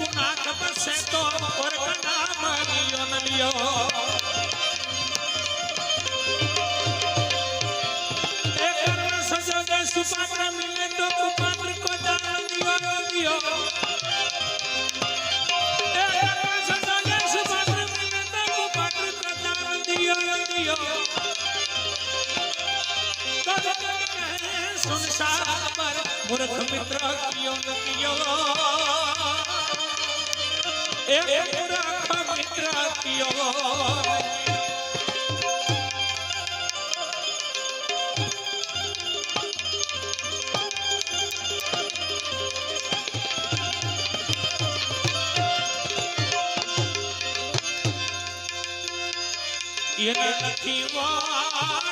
कुना खबर से तो पर कना मारियो न लियो एक सजगे सुपात्र मिले तो कुपात्र को दान दियो दियो एक सजगे सुपात्र मिले तो कुपात्र को दान दियो दियो संसार पर मूर्ख मित्र कियो न कियो एक मूर्ख मित्र कियो ये नहीं